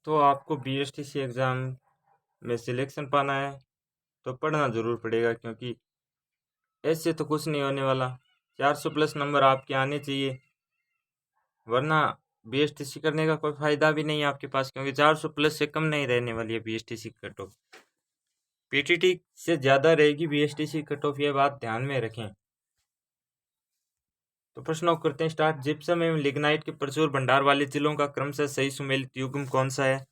तो आपको BSTC exam में सिलेक्शन पाना है तो पढ़ना ज़रूर पड़ेगा, क्योंकि ऐसे तो कुछ नहीं होने वाला। 400 प्लस नंबर आपके आने चाहिए, वरना बीएसटीसी करने का कोई फ़ायदा भी नहीं है आपके पास, क्योंकि 400 प्लस से कम नहीं रहने वाली है बीएसटीसी की कट ऑफ। पीटीटी से ज़्यादा रहेगी बीएसटीसी कट ऑफ, ये बात ध्यान में रखें। तो प्रश्नों को करते हैं स्टार्ट। जिप्सम एवं लिग्नाइट के प्रचुर भंडार वाले जिलों का क्रमशः सही सुमेलित युग्म कौन सा है?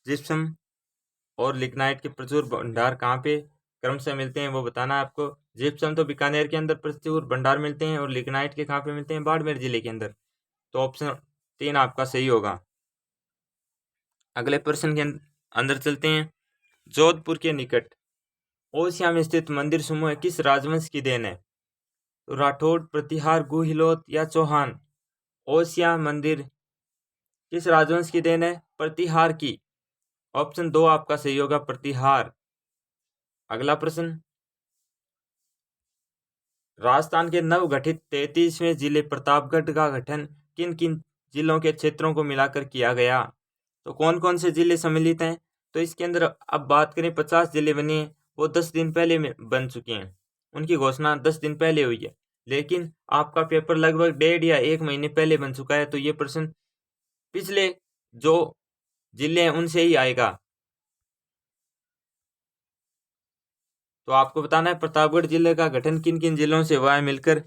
जिप्सम और लिग्नाइट के प्रचुर भंडार कहाँ पे क्रमशः मिलते हैं वो बताना है आपको। जिप्सम तो बीकानेर के अंदर प्रचुर भंडार मिलते हैं और लिग्नाइट के कहाँ पे मिलते हैं? बाड़मेर जिले के अंदर। तो ऑप्शन 3 आपका सही होगा। अगले प्रश्न के अंदर चलते हैं। जोधपुर के निकट ओसिया में स्थित मंदिर समूह किस राजवंश की देन है? तो राठौड़, प्रतिहार, गुहिलोत या चौहान? ओसिया मंदिर किस राजवंश की देन है? प्रतिहार की। ऑप्शन 2 आपका सही होगा, प्रतिहार। अगला प्रश्न। राजस्थान के नवगठित 33वें जिले प्रतापगढ़ का गठन किन किन जिलों के क्षेत्रों को मिलाकर किया गया? तो कौन कौन से जिले सम्मिलित हैं? तो इसके अंदर अब बात करें 50 जिले बने हैं, वो 10 दिन पहले में बन चुके हैं, उनकी घोषणा 10 दिन पहले हुई है, लेकिन आपका पेपर लगभग 1.5 या 1 महीने पहले बन चुका है। तो ये प्रश्न पिछले जो जिले हैं उनसे ही आएगा। तो आपको बताना है प्रतापगढ़ जिले का गठन किन किन जिलों से हुआ है मिलकर।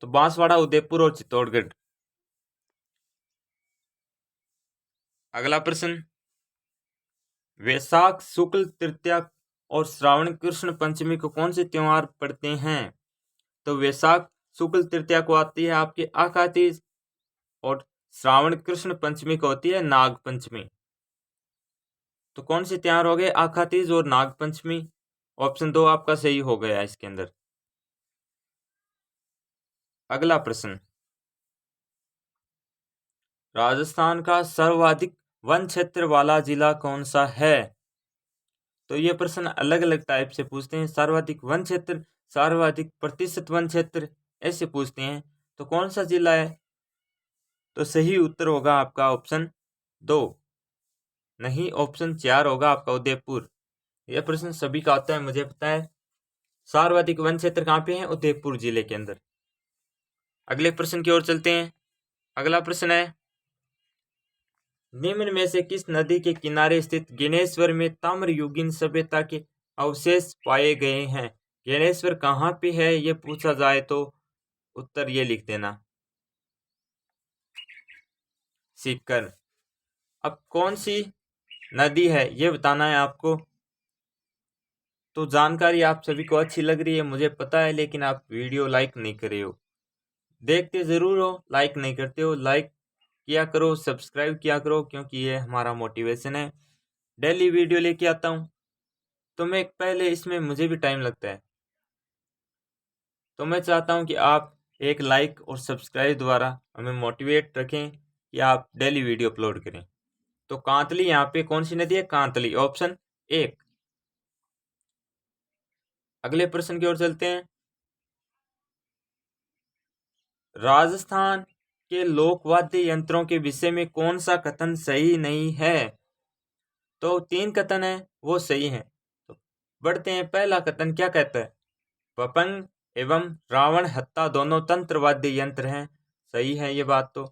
तो बांसवाड़ा, उदयपुर और चित्तौड़गढ़। अगला प्रश्न। वैशाख शुक्ल तृतीया और श्रावण कृष्ण पंचमी को कौन से त्योहार पड़ते हैं? तो वैशाख शुक्ल तृतीया को आती है आपकी आका तीज और श्रावण कृष्ण पंचमी को होती है नाग पंचमी। तो कौन से त्योहार हो गए? आका तीज और नाग पंचमी। ऑप्शन 2 आपका सही हो गया इसके अंदर। अगला प्रश्न। राजस्थान का सर्वाधिक वन क्षेत्र वाला जिला कौन सा है? तो ये प्रश्न अलग अलग टाइप से पूछते हैं। सर्वाधिक वन क्षेत्र, सर्वाधिक प्रतिशत वन क्षेत्र, ऐसे पूछते हैं। तो कौन सा जिला है? तो सही उत्तर होगा आपका ऑप्शन 2, नहीं ऑप्शन 4 होगा आपका उदयपुर। यह प्रश्न सभी का आता है, मुझे पता है। सर्वाधिक वन क्षेत्र कहाँ पे है? उदयपुर जिले के अंदर। अगले प्रश्न की ओर चलते हैं। अगला प्रश्न है, निम्न में से किस नदी के किनारे स्थित ज्ञानेश्वर में ताम्रयुगीन सभ्यता के अवशेष पाए गए हैं? ज्ञानेश्वर कहाँ पे है ये पूछा जाए तो उत्तर ये लिख देना, सीकर। अब कौन सी नदी है ये बताना है आपको। तो जानकारी आप सभी को अच्छी लग रही है मुझे पता है, लेकिन आप वीडियो लाइक नहीं कर रहे हो। देखते जरूर हो, लाइक नहीं करते हो। लाइक किया करो, सब्सक्राइब किया करो, क्योंकि ये हमारा मोटिवेशन है। डेली वीडियो लेके आता हूँ, तो मैं पहले इसमें मुझे भी टाइम लगता है, तो मैं चाहता हूँ कि आप एक लाइक और सब्सक्राइब द्वारा हमें मोटिवेट रखें कि आप डेली वीडियो अपलोड करें। तो कांतली यहाँ पे कौन सी नदी है? कांतली, ऑप्शन 1। अगले प्रश्न की ओर चलते हैं। राजस्थान के लोक वाद्य यंत्रों के विषय में कौन सा कथन सही नहीं है? तो 3 कथन है वो सही है। तो बढ़ते हैं। पहला कथन क्या कहता है? पपंग एवं रावण हत्ता दोनों तंत्र वाद्य यंत्र हैं। सही है ये बात। तो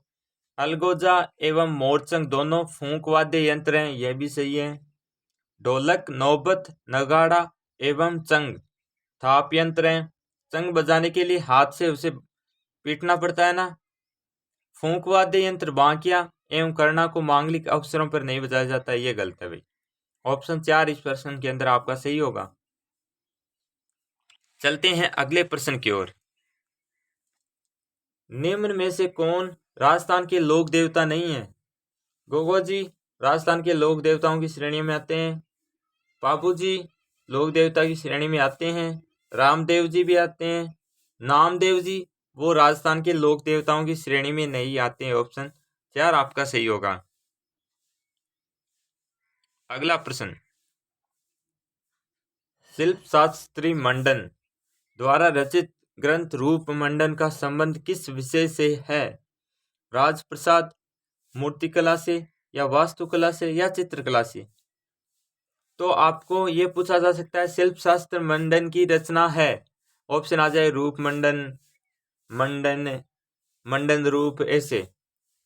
अलगोजा एवं मोरचंग दोनों फूंक वाद्य यंत्र हैं, यह भी सही है। ढोलक, नौबत, नगाड़ा एवं चंग थाप यंत्र हैं। चंग बजाने के लिए हाथ से उसे पीटना पड़ता है ना। फूंक वाद्य यंत्र बांकिया एवं करना को मांगलिक अवसरों पर नहीं बजाया जाता है, ये गलत है भाई। ऑप्शन 4 इस प्रश्न के अंदर आपका सही होगा। चलते हैं अगले प्रश्न की ओर। निम्न में से कौन राजस्थान के लोक देवता नहीं है? गोगो जी राजस्थान के लोक देवताओं की श्रेणी में आते हैं। बाबू जी लोक देवता की श्रेणी में आते हैं। रामदेव जी भी आते हैं। नामदेव जी वो राजस्थान के लोक देवताओं की श्रेणी में नहीं आते हैं। ऑप्शन 4 आपका सही होगा। अगला प्रश्न। शिल्प शास्त्री मंडन द्वारा रचित ग्रंथ रूपमंडन का संबंध किस विषय से है? राजप्रसाद, मूर्तिकला से, या वास्तुकला से, या चित्रकला से? तो आपको ये पूछा जा सकता है शिल्प शास्त्र मंडन की रचना है। ऑप्शन आ जाए रूपमंडन, मंडन, मंडन रूप, ऐसे।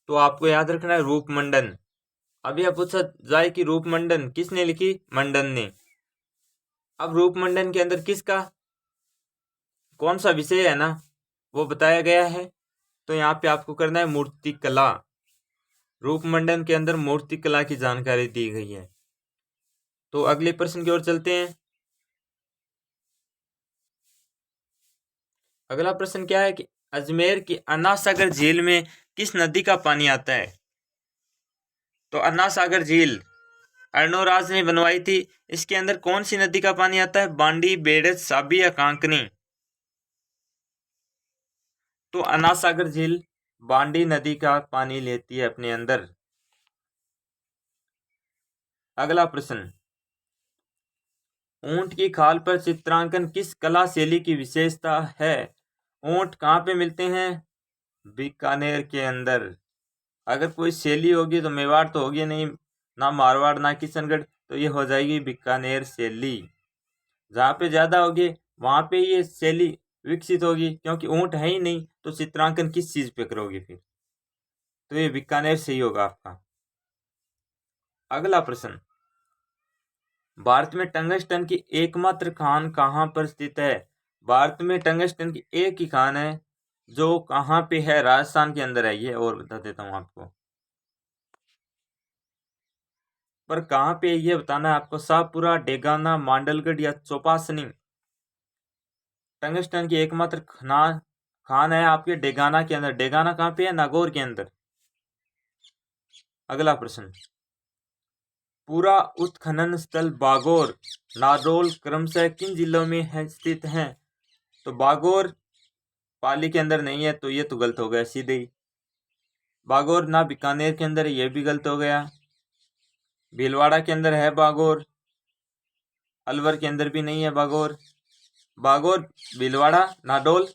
तो आपको याद रखना है रूपमंडन। अब यह पूछा जाए कि रूपमंडन किसने लिखी? मंडन ने। अब रूपमंडन के अंदर किसका कौन सा विषय है ना, वो बताया गया है। तो यहाँ पे आपको करना है मूर्तिकला। रूपमंडन के अंदर मूर्तिकला की जानकारी दी गई है। तो अगले प्रश्न की ओर चलते हैं। अगला प्रश्न क्या है कि अजमेर की अन्ना सागर झील में किस नदी का पानी आता है? तो अन्ना सागर झील अर्णोराज ने बनवाई थी। इसके अंदर कौन सी नदी का पानी आता है? बांडी, बेड़ज, साबी, या कांकनी? तो अन्ना सागर झील बांडी नदी का पानी लेती है अपने अंदर। अगला प्रश्न, ऊंट की खाल पर चित्रांकन किस कला शैली की विशेषता है? ऊंट कहाँ पे मिलते हैं? बीकानेर के अंदर। अगर कोई शैली होगी तो मेवाड़ तो होगी नहीं, ना मारवाड़ ना किशनगढ़, तो ये हो जाएगी बीकानेर शैली। जहाँ पे ज्यादा होगी वहां पे ये शैली विकसित होगी, क्योंकि ऊंट है ही नहीं तो चित्रांकन किस चीज पे करोगे फिर? तो ये बीकानेर सही होगा आपका। अगला प्रश्न, भारत में टंगस्टन की एकमात्र खान कहाँ पर स्थित है? भारत में टंगस्टन की एक ही खान है, जो कहाँ पे है? राजस्थान के अंदर है ये, और बता देता हूँ आपको। पर कहाँ पे ये बताना है आपको। शाहपुरा, डेगाना, मांडलगढ़, या चौपासनी? टंगस्टन की एकमात्र खान है आपके डेगाना के अंदर। डेगाना कहाँ पे है? नागौर के अंदर। अगला प्रश्न, पूरा उत्खनन स्थल बागौर, नाडोल क्रमशः किन जिलों में है स्थित हैं? तो बागौर पाली के अंदर नहीं है, तो ये तो गलत हो गया सीधे ही। बागौर ना बीकानेर के अंदर है, ये भी गलत हो गया। भीलवाड़ा के अंदर है बागौर, अलवर के अंदर भी नहीं है बागौर। बागौर, भीलवाड़ा, नाडोल,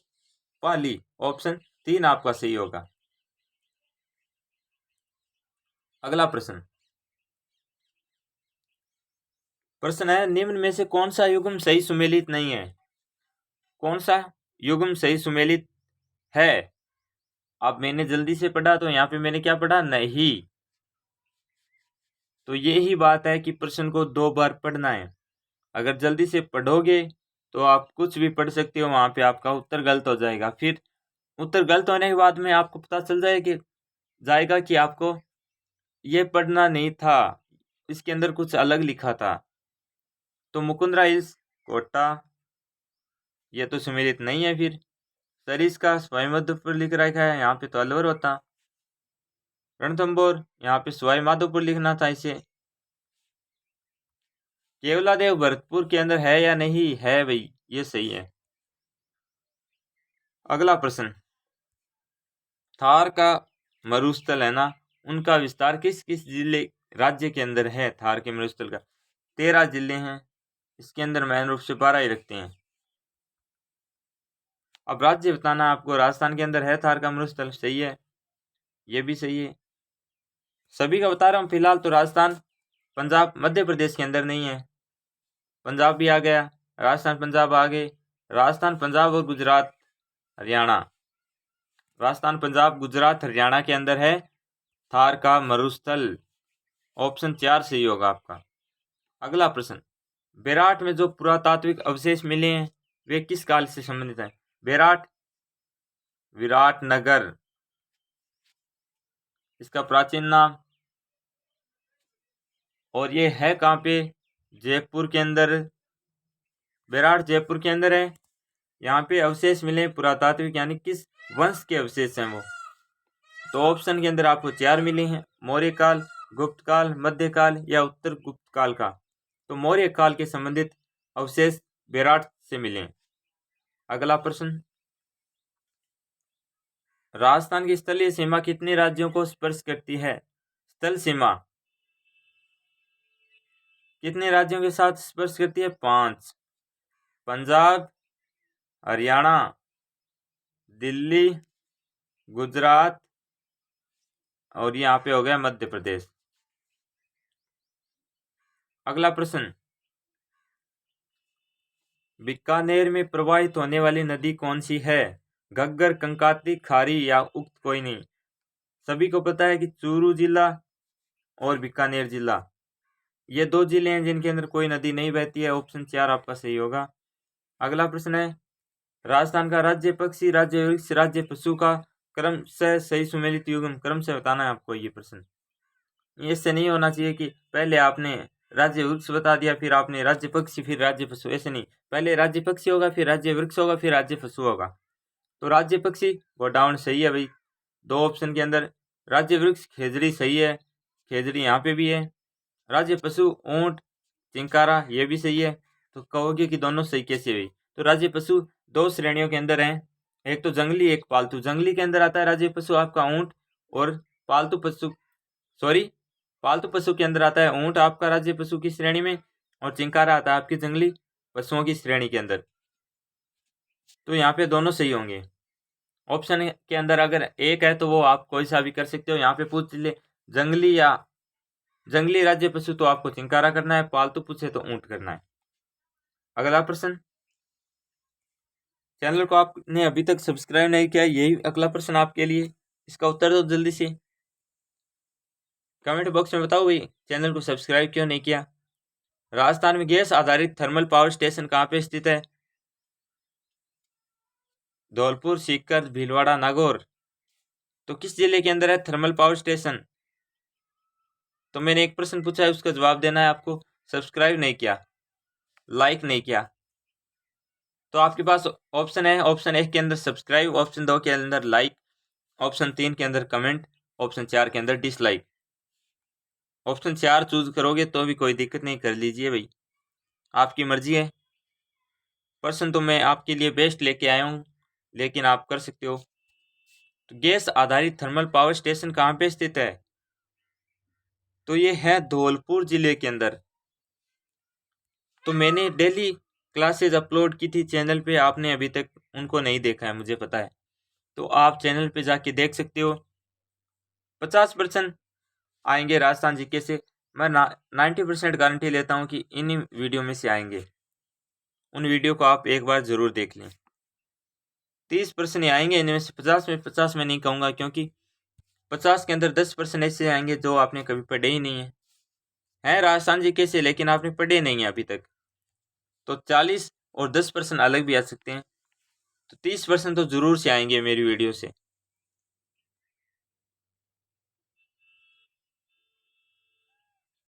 पाली, ऑप्शन 3 आपका सही होगा। अगला प्रश्न, प्रश्न है निम्न में से कौन सा युग्म सही सुमेलित नहीं है? कौन सा युग्म सही सुमेलित है? अब मैंने जल्दी से पढ़ा तो यहाँ पे मैंने क्या पढ़ा? नहीं। तो यही बात है कि प्रश्न को 2 बार पढ़ना है। अगर जल्दी से पढ़ोगे तो आप कुछ भी पढ़ सकते हो, वहां पे आपका उत्तर गलत हो जाएगा। फिर उत्तर गलत होने के बाद में आपको पता चल जाएगा कि आपको ये पढ़ना नहीं था, इसके अंदर कुछ अलग लिखा था। तो मुकुंदरा हिल्स कोटा, ये तो सम्मिलित नहीं है। फिर सरिस का सवाई माधोपुर लिख रखा है, यहाँ पे तो अलवर होता। रणथंभौर, यहाँ पे सवाई माधोपुर लिखना था इसे। केवलादेव भरतपुर के अंदर है या नहीं है? भाई ये सही है। अगला प्रश्न, थार का मरुस्थल है ना, उनका विस्तार किस किस जिले राज्य के अंदर है? थार के मरुस्थल का 13 जिले हैं, इसके अंदर मैन रूप से 12 ही रखते हैं। अब राज्य बताना आपको। राजस्थान के अंदर है थार का मरुस्थल, सही है, ये भी सही है। सभी का बता रहा हूँ फिलहाल। तो राजस्थान, पंजाब, मध्य प्रदेश के अंदर नहीं है। पंजाब भी आ गया, राजस्थान पंजाब आ गए। राजस्थान, पंजाब और गुजरात, हरियाणा। राजस्थान, पंजाब, गुजरात, हरियाणा के अंदर है थार का मरुस्थल। ऑप्शन 4 सही होगा आपका। अगला प्रश्न, बेराट में जो पुरातात्विक अवशेष मिले हैं वे किस काल से संबंधित हैं? बेराट, विराटनगर इसका प्राचीन नाम। और ये है कहाँ पे? जयपुर के अंदर। बेराट जयपुर के अंदर है। यहाँ पे अवशेष मिले पुरातात्विक, यानी किस वंश के अवशेष हैं वो? तो ऑप्शन के अंदर आपको 4 मिले हैं, मौर्य काल, गुप्त काल, मध्यकाल, या उत्तर गुप्त काल का। तो मौर्य काल के संबंधित अवशेष बेराट से मिले। अगला प्रश्न, राजस्थान की स्थलीय सीमा कितने राज्यों को स्पर्श करती है? स्थल सीमा कितने राज्यों के साथ स्पर्श करती है? 5। पंजाब, हरियाणा, दिल्ली, गुजरात और यहाँ पे हो गया मध्य प्रदेश। अगला प्रश्न, बीकानेर में प्रवाहित होने वाली नदी कौन सी है? घग्गर, कंकाती, खारी या उक्त कोई नहीं। सभी को पता है कि चूरू जिला और बीकानेर जिला, ये दो जिले हैं जिनके अंदर कोई नदी नहीं बहती है। ऑप्शन 4 आपका सही होगा। अगला प्रश्न है, राजस्थान का राज्य पक्षी, राज्य वृक्ष, राज्य पशु का क्रमशः सही सुमेलित युग्म क्रम से बताना है आपको ये प्रश्न। इससे नहीं होना चाहिए कि पहले आपने राज्य वृक्ष बता दिया, फिर आपने राज्य पक्षी, फिर राज्य पशु, ऐसे नहीं। पहले राज्य पक्षी होगा, फिर राज्य वृक्ष होगा, फिर राज्य पशु होगा। तो राज्य पक्षी गोडाउन सही है भाई, 2 ऑप्शन के अंदर। राज्य वृक्ष खेजड़ी सही है, खेजड़ी यहाँ पे भी है। राज्य पशु ऊंट, चिंकारा, ये भी सही है। तो कहोगे कि दोनों सही कैसे हुई? तो राज्य पशु 2 श्रेणियों के अंदर हैं, एक तो जंगली, एक पालतू। जंगली के अंदर आता है राज्य पशु आपका ऊंट, और पालतू पशु के अंदर आता है ऊंट आपका राज्य पशु की श्रेणी में, और चिंकारा आता है आपकी जंगली पशुओं की श्रेणी के अंदर। तो यहाँ पे दोनों सही होंगे। ऑप्शन के अंदर अगर एक है तो वो आप कोई सा भी कर सकते हो। यहाँ पे पूछ ले जंगली या जंगली राज्य पशु, तो आपको चिंकारा करना है, पालतू पूछे तो ऊंट करना है। अगला प्रश्न, चैनल को आपने अभी तक सब्सक्राइब नहीं किया, यही अगला प्रश्न आपके लिए, इसका उत्तर दो जल्दी से। कमेंट बॉक्स में बताओ भाई चैनल को सब्सक्राइब क्यों नहीं किया। राजस्थान में गैस आधारित थर्मल पावर स्टेशन कहाँ पे स्थित है? धौलपुर, सीकर, भीलवाड़ा, नागौर। तो किस जिले के अंदर है थर्मल पावर स्टेशन? तो मैंने एक प्रश्न पूछा है, उसका जवाब देना है आपको। सब्सक्राइब नहीं किया, लाइक नहीं किया, तो आपके पास ऑप्शन है, ऑप्शन 1 के अंदर सब्सक्राइब, ऑप्शन 2 के अंदर लाइक, ऑप्शन 3 के अंदर कमेंट, ऑप्शन 4 के अंदर डिसलाइक। ऑप्शन 4 चूज करोगे तो भी कोई दिक्कत नहीं, कर लीजिए भाई, आपकी मर्जी है। प्रश्न तो मैं आपके लिए बेस्ट लेके आया हूँ, लेकिन आप कर सकते हो। तो गैस आधारित थर्मल पावर स्टेशन कहाँ पे स्थित है? तो ये है धौलपुर जिले के अंदर। तो मैंने डेली क्लासेज अपलोड की थी चैनल पे, आपने अभी तक उनको नहीं देखा है मुझे पता है, तो आप चैनल पे जाके देख सकते हो। 50% आएंगे राजस्थान जीके से, मैं 90% गारंटी लेता हूँ कि इन्हीं वीडियो में से आएंगे। उन वीडियो को आप एक बार ज़रूर देख लें। 30% आएंगे इनमें से, 50 में नहीं कहूँगा, क्योंकि 50 के अंदर 10% ऐसे आएंगे जो आपने कभी पढ़े ही नहीं है राजस्थान जीके से, लेकिन आपने पढ़े नहीं है अभी तक। तो 40 और 10% अलग भी आ सकते हैं, तो 30% तो ज़रूर से आएंगे मेरी वीडियो से।